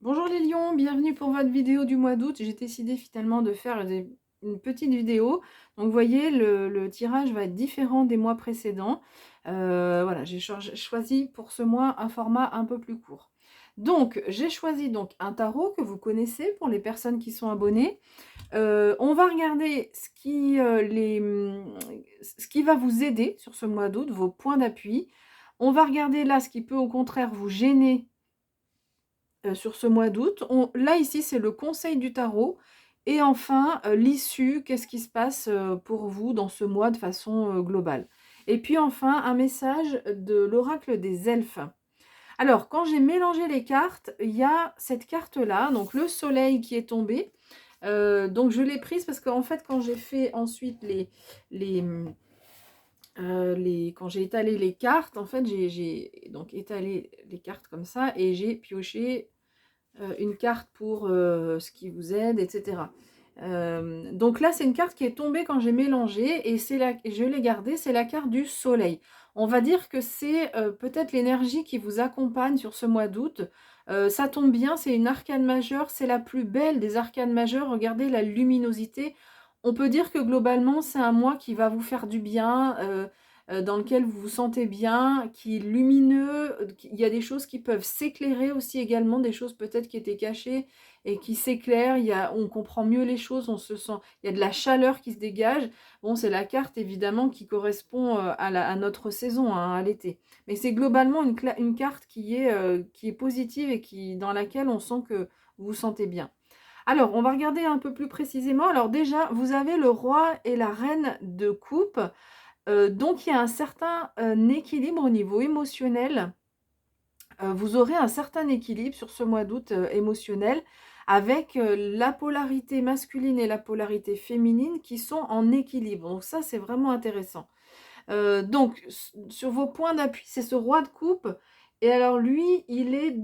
Bonjour les lions, bienvenue pour votre vidéo du mois d'août. J'ai décidé finalement de faire une petite vidéo. Donc vous voyez, le tirage va être différent des mois précédents. Voilà, j'ai choisi pour ce mois un format un peu plus court. Donc j'ai choisi donc un tarot que vous connaissez pour les personnes qui sont abonnées. On va regarder ce qui va vous aider sur ce mois d'août, vos points d'appui. On va regarder là ce qui peut au contraire vous gêner sur ce mois d'août. Là, ici, c'est le conseil du tarot. Et enfin, l'issue, qu'est-ce qui se passe pour vous dans ce mois de façon globale. Et puis enfin, un message de l'oracle des elfes. Alors, quand j'ai mélangé les cartes, il y a cette carte-là, donc le soleil qui est tombé. Donc, je l'ai prise parce qu'en fait, quand j'ai fait ensuite les, quand j'ai étalé les cartes, en fait, j'ai donc étalé les cartes comme ça et j'ai pioché une carte pour ce qui vous aide, etc. Donc là, c'est une carte qui est tombée quand j'ai mélangé et je l'ai gardée, c'est la carte du soleil. On va dire que c'est peut-être l'énergie qui vous accompagne sur ce mois d'août. Ça tombe bien, c'est une arcane majeure, c'est la plus belle des arcanes majeures. Regardez la luminosité. On peut dire que globalement, c'est un mois qui va vous faire du bien, dans lequel vous vous sentez bien, qui est lumineux. Il y a des choses qui peuvent s'éclairer aussi également, des choses peut-être qui étaient cachées et qui s'éclairent. On comprend mieux les choses, on se sent, il y a de la chaleur qui se dégage. Bon, c'est la carte évidemment qui correspond à notre saison, hein, à l'été. Mais c'est globalement une carte qui est positive et dans laquelle on sent que vous vous sentez bien. Alors, on va regarder un peu plus précisément. Alors déjà, vous avez le roi et la reine de coupe. Donc il y a un certain équilibre au niveau émotionnel. Vous aurez un certain équilibre sur ce mois d'août émotionnel avec la polarité masculine et la polarité féminine qui sont en équilibre. Donc ça, c'est vraiment intéressant. Donc, sur vos points d'appui, c'est ce roi de coupe. Et alors lui, il est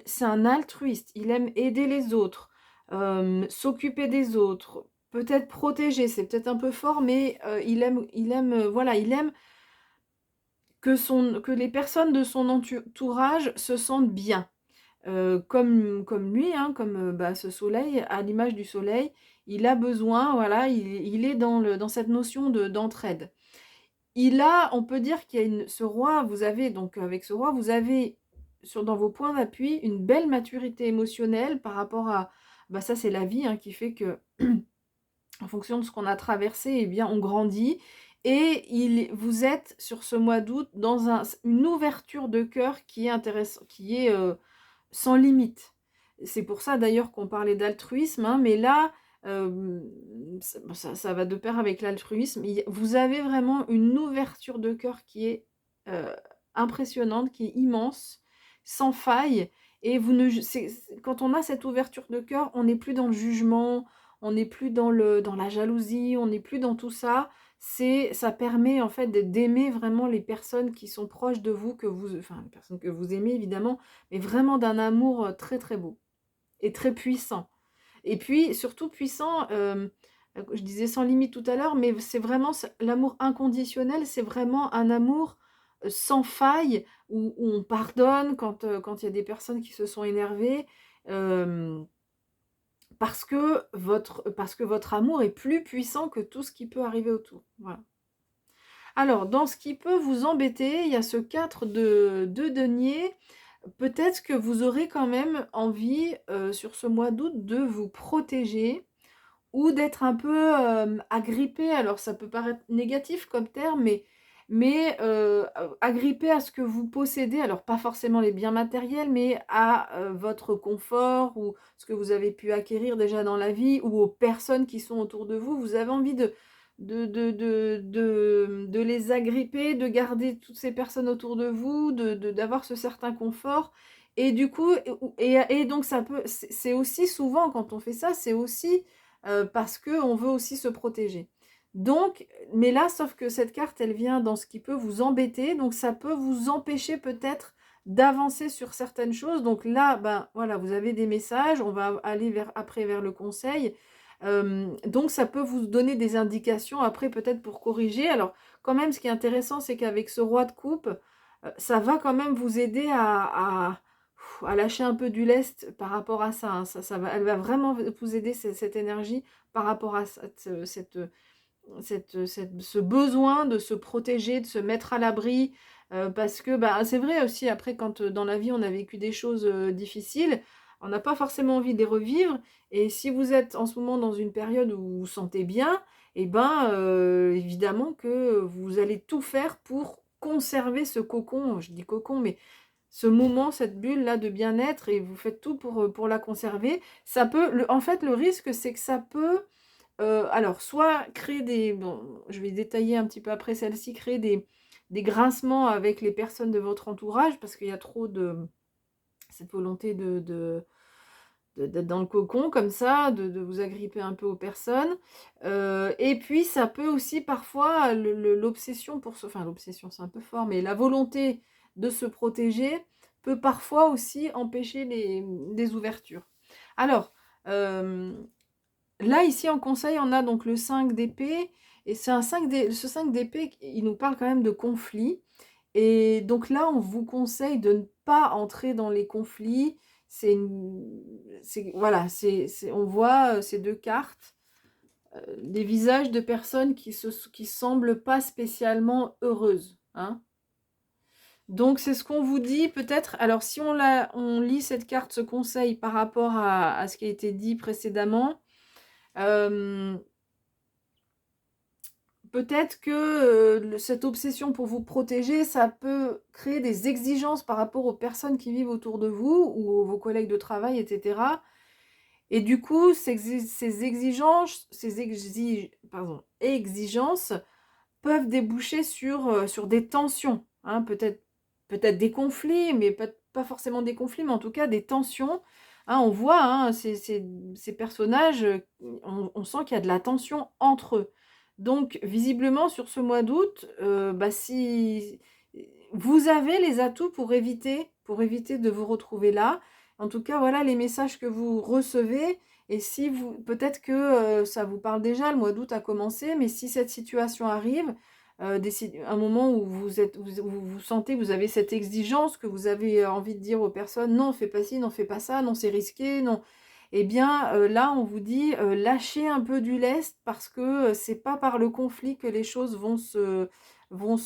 c'est un altruiste. Il aime aider les autres, s'occuper des autres, peut-être protéger. C'est peut-être un peu fort, mais voilà, il aime que les personnes de son entourage se sentent bien. Comme lui, hein, comme ce soleil, à l'image du soleil, il a besoin, voilà, il est dans cette notion d'entraide. On peut dire qu'il y a ce roi, vous avez, donc avec ce roi, vous avez dans vos points d'appui une belle maturité émotionnelle par rapport à, ça c'est la vie, hein, qui fait que en fonction de ce qu'on a traversé, eh bien on grandit. Et vous êtes sur ce mois d'août dans une ouverture de cœur qui est intéressante, qui est sans limite. C'est pour ça d'ailleurs qu'on parlait d'altruisme, hein, mais là, ça va de pair avec l'altruisme. Vous avez vraiment une ouverture de cœur qui est euh, impressionnante, qui est immense, sans faille. Et quand on a cette ouverture de cœur, on n'est plus dans le jugement, on n'est plus dans la jalousie, on n'est plus dans tout ça. Ça permet en fait d'aimer vraiment les personnes qui sont proches de vous, enfin les personnes que vous aimez évidemment, mais vraiment d'un amour très très beau et très puissant. Et puis surtout puissant, je disais sans limite tout à l'heure, mais c'est vraiment l'amour inconditionnel, c'est vraiment un amour sans faille, où on pardonne quand il y a des personnes qui se sont énervées. euh, parce que votre amour est plus puissant que tout ce qui peut arriver autour. Voilà. Alors, dans ce qui peut vous embêter, il y a ce 4 de denier. Peut-être que vous aurez quand même envie, sur ce mois d'août, de vous protéger ou d'être un peu agrippé. Alors, ça peut paraître négatif comme terme, mais agrippé à ce que vous possédez. Alors, pas forcément les biens matériels, mais à votre confort ou ce que vous avez pu acquérir déjà dans la vie ou aux personnes qui sont autour de vous. Vous avez envie de les agripper, de garder toutes ces personnes autour de vous, d'avoir ce certain confort. Et du coup, et donc c'est aussi souvent quand on fait ça, c'est aussi parce qu'on veut aussi se protéger. Donc, mais là, sauf que cette carte, elle vient dans ce qui peut vous embêter, donc ça peut vous empêcher peut-être d'avancer sur certaines choses. Donc là, ben voilà, vous avez des messages, on va aller après vers le conseil. Donc ça peut vous donner des indications après peut-être pour corriger. Alors quand même, ce qui est intéressant, c'est qu'avec ce roi de coupe, ça va quand même vous aider à lâcher un peu du lest par rapport à ça, hein. Elle va vraiment vous aider, cette énergie, par rapport à ce besoin de se protéger, de se mettre à l'abri, parce que bah, c'est vrai aussi, après, quand dans la vie on a vécu des choses difficiles, on n'a pas forcément envie de les revivre. Et si vous êtes en ce moment dans une période où vous vous sentez bien, et ben évidemment que vous allez tout faire pour conserver ce cocon, je dis cocon, mais ce moment, cette bulle-là de bien-être, et vous faites tout pour la conserver. Ça peut, en fait, le risque, c'est que ça peut, alors, soit créer des... Bon, je vais détailler un petit peu après celle-ci, créer des grincements avec les personnes de votre entourage, parce qu'il y a trop de... cette volonté d'être dans le cocon, comme ça, de vous agripper un peu aux personnes. Et puis, ça peut aussi, parfois, l'obsession pour se... Enfin, l'obsession, c'est un peu fort, mais la volonté de se protéger peut parfois aussi empêcher des ouvertures. Alors, là, ici, en conseil, on a donc le 5 d'épée. Et c'est ce 5 d'épée, il nous parle quand même de conflit. Et donc là, on vous conseille de ne pas entrer dans les conflits. Voilà, on voit ces deux cartes, des visages de personnes qui semblent pas spécialement heureuses, hein. Donc c'est ce qu'on vous dit peut-être. Alors si on lit cette carte, ce conseil par rapport à ce qui a été dit précédemment, peut-être que cette obsession pour vous protéger, ça peut créer des exigences par rapport aux personnes qui vivent autour de vous ou vos collègues de travail, etc. Et du coup, ces exigences peuvent déboucher sur des tensions, hein, peut-être des conflits, mais pas forcément des conflits, mais en tout cas des tensions. Hein, on voit, hein, ces personnages, on sent qu'il y a de la tension entre eux. Donc, visiblement, sur ce mois d'août, bah, si vous avez les atouts pour éviter de vous retrouver là. En tout cas, voilà les messages que vous recevez. Et si vous, peut-être que ça vous parle déjà, le mois d'août a commencé, mais si cette situation arrive, un moment où vous sentez que vous avez cette exigence, que vous avez envie de dire aux personnes, non, fais pas ci, non, fais pas ça, non, c'est risqué, non. Eh bien, là, on vous dit, lâchez un peu du lest, parce que c'est pas par le conflit que les choses vont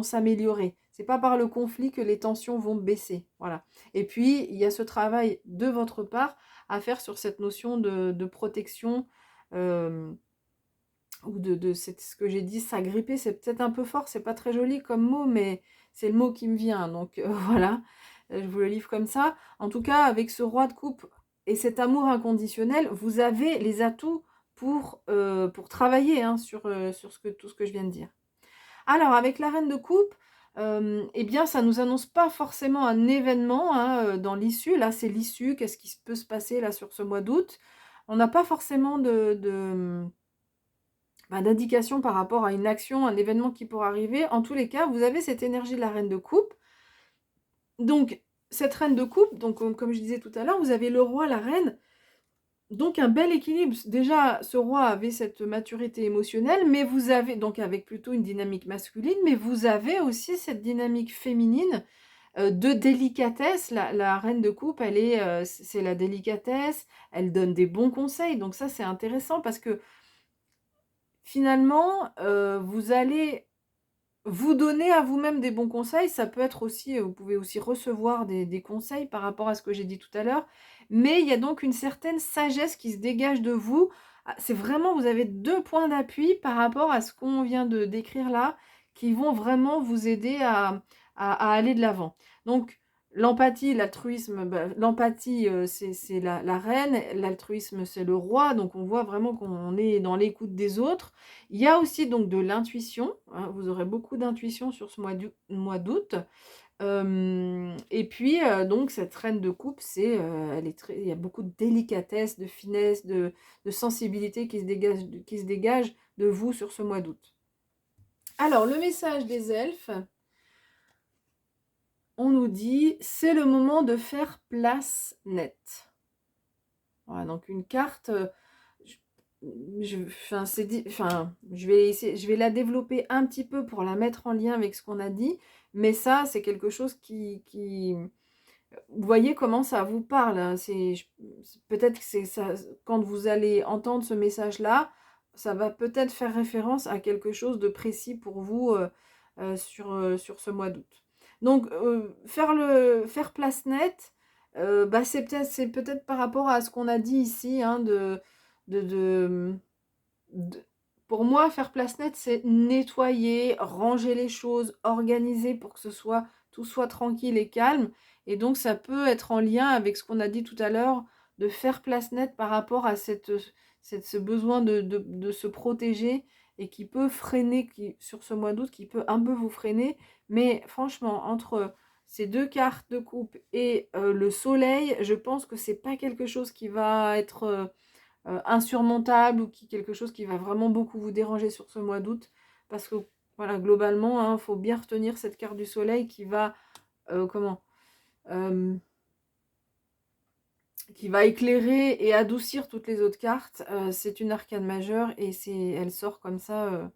s'améliorer. C'est pas par le conflit que les tensions vont baisser. Voilà. Et puis, il y a ce travail de votre part à faire sur cette notion de protection, ou ce que j'ai dit, s'agripper, c'est peut-être un peu fort, c'est pas très joli comme mot, mais c'est le mot qui me vient. Donc voilà, je vous le livre comme ça. En tout cas, avec ce roi de coupe et cet amour inconditionnel, vous avez les atouts pour travailler, hein, sur tout ce que je viens de dire. Alors, avec la reine de coupe, eh bien, ça nous annonce pas forcément un événement, hein, dans l'issue. Là, c'est l'issue, qu'est-ce qui peut se passer là sur ce mois d'août. On n'a pas forcément d'indication par rapport à une action, un événement qui pourrait arriver. En tous les cas, vous avez cette énergie de la reine de coupe. Donc, cette reine de coupe, donc, comme je disais tout à l'heure, vous avez le roi, la reine. Donc un bel équilibre. Déjà, ce roi avait cette maturité émotionnelle, mais vous avez, donc avec plutôt une dynamique masculine, mais vous avez aussi cette dynamique féminine, de délicatesse. La reine de coupe, c'est la délicatesse, elle donne des bons conseils. Donc ça, c'est intéressant, parce que finalement, vous allez vous donner à vous-même des bons conseils. Ça peut être aussi, vous pouvez aussi recevoir des conseils par rapport à ce que j'ai dit tout à l'heure. Mais il y a donc une certaine sagesse qui se dégage de vous. Ah, c'est vraiment, vous avez 2 points d'appui par rapport à ce qu'on vient de décrire là, qui vont vraiment vous aider à aller de l'avant. Donc l'empathie, l'altruisme, bah, l'empathie, c'est la reine, l'altruisme, c'est le roi. Donc on voit vraiment qu'on est dans l'écoute des autres. Il y a aussi donc de l'intuition, hein, vous aurez beaucoup d'intuition sur ce mois d'août. Et puis, donc cette reine de coupe, il y a beaucoup de délicatesse, de finesse, de sensibilité qui se dégage de vous sur ce mois d'août. Alors, le message des elfes, on nous dit, c'est le moment de faire place nette. Voilà, donc une carte, je vais la développer un petit peu pour la mettre en lien avec ce qu'on a dit, mais ça, c'est quelque chose Vous voyez comment ça vous parle, hein. Peut-être que c'est ça, quand vous allez entendre ce message-là, ça va peut-être faire référence à quelque chose de précis pour vous sur ce mois d'août. Donc, faire place nette, bah, c'est peut-être par rapport à ce qu'on a dit ici, hein, de, de, de- pour moi, faire place nette, c'est nettoyer, ranger les choses, organiser pour que tout soit tranquille et calme. Et donc, ça peut être en lien avec ce qu'on a dit tout à l'heure, de faire place nette par rapport à ce besoin de se protéger et qui peut freiner, sur ce mois d'août, qui peut un peu vous freiner. Mais franchement, entre ces deux cartes de coupe et le soleil, je pense que c'est pas quelque chose qui va être insurmontable ou quelque chose qui va vraiment beaucoup vous déranger sur ce mois d'août. Parce que, voilà, globalement, il faut bien retenir cette carte du soleil qui va, comment euh, qui va éclairer et adoucir toutes les autres cartes. C'est une arcane majeure et elle sort comme ça.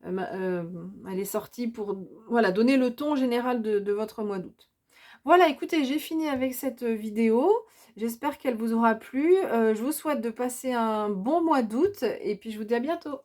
Elle est sortie pour, voilà, donner le ton général de votre mois d'août. Voilà, écoutez, j'ai fini avec cette vidéo. J'espère qu'elle vous aura plu. Je vous souhaite de passer un bon mois d'août et puis je vous dis à bientôt.